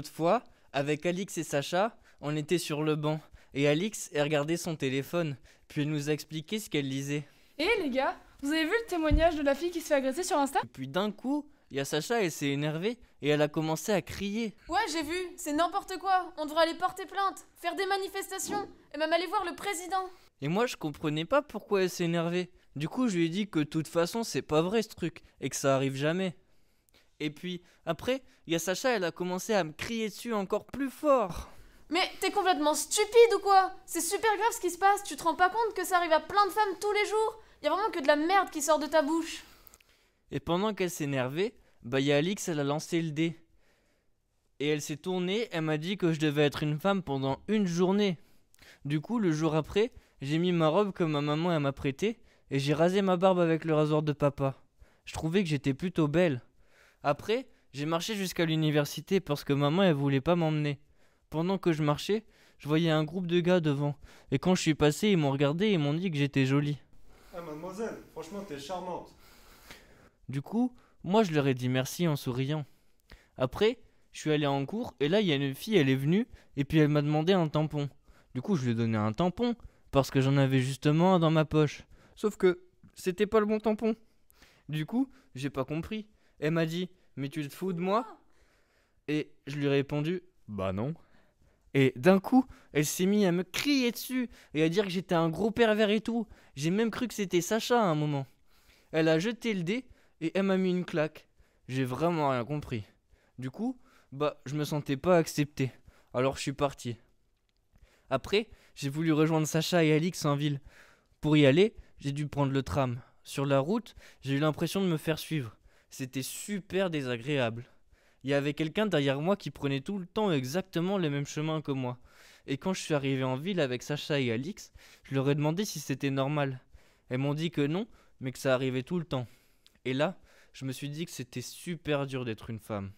autre fois, avec Alix et Sacha, on était sur le banc. Et Alix, elle regardait son téléphone. Puis elle nous a expliqué ce qu'elle lisait. Et les gars, vous avez vu le témoignage de la fille qui se fait agresser sur Insta? Et puis d'un coup, il y a Sacha, elle s'est énervée et elle a commencé à crier. Ouais, j'ai vu, c'est n'importe quoi. On devrait aller porter plainte, faire des manifestations, et même aller voir le président. Et moi, je comprenais pas pourquoi elle s'est énervée. Du coup, je lui ai dit que de toute façon, c'est pas vrai ce truc et que ça arrive jamais. Et puis, après, il y a Sacha, elle a commencé à me crier dessus encore plus fort. Mais t'es complètement stupide ou quoi? C'est super grave ce qui se passe, tu te rends pas compte que ça arrive à plein de femmes tous les jours? Y a vraiment que de la merde qui sort de ta bouche. Et pendant qu'elle s'énervait, bah y a Alix, elle a lancé le dé. Et elle s'est tournée, elle m'a dit que je devais être une femme pendant une journée. Du coup, le jour après, j'ai mis ma robe que ma maman elle m'a prêtée et j'ai rasé ma barbe avec le rasoir de papa. Je trouvais que j'étais plutôt belle. Après, j'ai marché jusqu'à l'université parce que maman elle voulait pas m'emmener. Pendant que je marchais, je voyais un groupe de gars devant. Et quand je suis passé, ils m'ont regardé et ils m'ont dit que j'étais jolie. Ah mademoiselle, franchement t'es charmante. Du coup, moi je leur ai dit merci en souriant. Après, je suis allé en cours et là il y a une fille, elle est venue et puis elle m'a demandé un tampon. Du coup, je lui ai donné un tampon parce que j'en avais justement un dans ma poche. Sauf que c'était pas le bon tampon. Du coup, j'ai pas compris. Elle m'a dit "Mais tu te fous de moi?" Et je lui ai répondu "Bah non." Et d'un coup, elle s'est mise à me crier dessus et à dire que j'étais un gros pervers et tout. J'ai même cru que c'était Sacha à un moment. Elle a jeté le dé et elle m'a mis une claque. J'ai vraiment rien compris. Du coup, bah, je me sentais pas accepté. Alors je suis parti. Après, j'ai voulu rejoindre Sacha et Alix en ville. Pour y aller, j'ai dû prendre le tram. Sur la route, j'ai eu l'impression de me faire suivre. C'était super désagréable. Il y avait quelqu'un derrière moi qui prenait tout le temps exactement le même chemin que moi. Et quand je suis arrivé en ville avec Sacha et Alix, je leur ai demandé si c'était normal. Elles m'ont dit que non, mais que ça arrivait tout le temps. Et là, je me suis dit que c'était super dur d'être une femme.